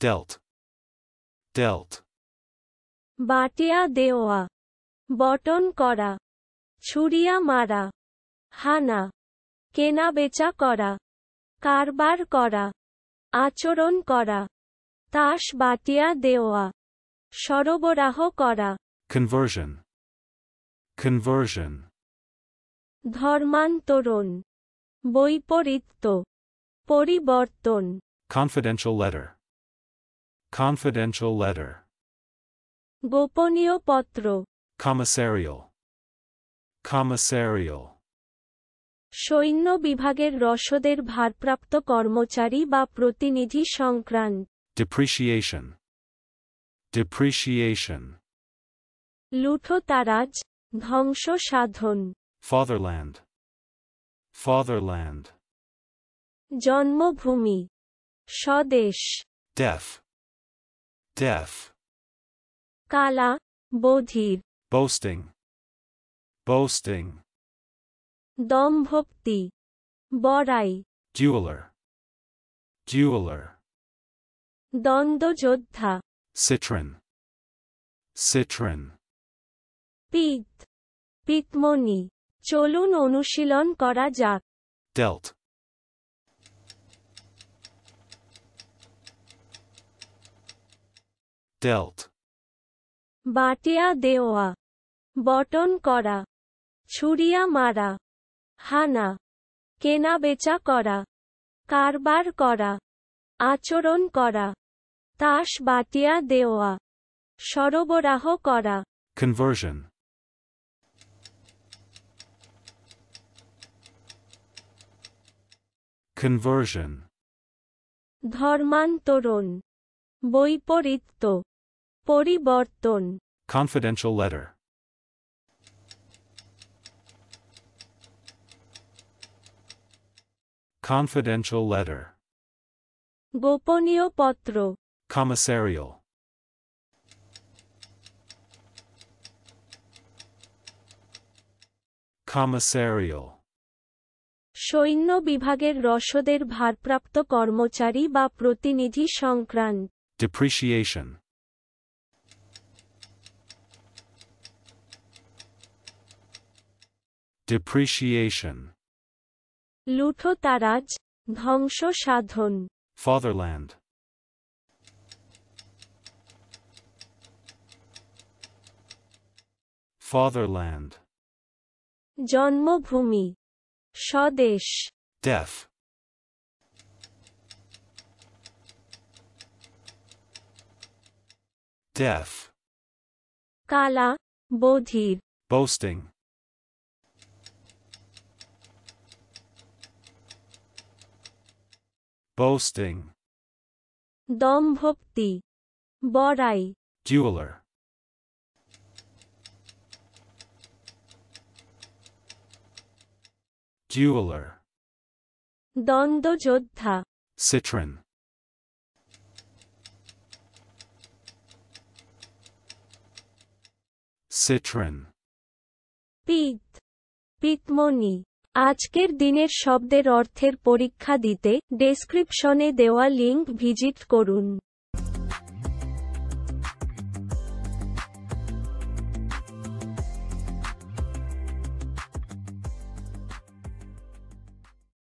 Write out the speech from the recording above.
dealt, dealt, বাটিয়া দেওয়া, button করা, ছুরিয়া মারা, হানা, কেনা বেচা করা, কারবার করা, আচরণ করা, তাস বাটিয়া দেওয়া, সরবরাহ করা, conversion, conversion, ধর্মান্তরণ, বৈপরীত্য, পরিবর্তন, confidential letter, confidential letter, গোপনীয় পত্র, commissarial, commissarial, সৈন্য বিভাগের রসদের ভারপ্রাপ্ত কর্মচারী বা প্রতিনিধি সংক্রান্ত, depreciation, depreciation, লুঠোতারাজ, ধ্বংস সাধন, fatherland, fatherland, জন্মভূমি, স্বদেশ, deaf, deaf, কালা, বধির, boasting, boasting, দম্ভক্তি, বড়াই, jeweler, jeweler, দ্বন্দ্বযোদ্ধা, citron, citron, পিত, পিতমণি। চলুন অনুশীলন করা যাক। dealt, dealt, বাটিয়া দেওয়া, বটন করা, ছুরিয়া মারা, হানা, কেনা বেচা করা, কারবার করা, আচরণ করা, তাস বাটিয়া দেওয়া, সরবরাহ করা, conversion, conversion, ধর্মান্তরণ, বৈপরীত্য, পরিবর্তন, confidential letter, confidential letter, গোপনীয় পত্র, commissarial, commissarial, সৈন্য বিভাগের রসদের ভারপ্রাপ্ত কর্মচারী বা প্রতিনিধি সংক্রান্ত, depreciation, depreciation, লুঠোতারাজ, ধ্বংস সাধন, fatherland, fatherland, জন্মভূমি, স্বদেশ, deaf, deaf, কালা, বধির, boasting, boasting, দম্ভক্তি, বড়াই, jeweler, jeweler, দ্বন্দ্বযোদ্ধা, citron, citron, পিত, পিতমণি। আজকের দিনের শব্দের অর্থের পরীক্ষা দিতে ডেসক্রিপশনে দেওয়া লিংক ভিজিট করুন।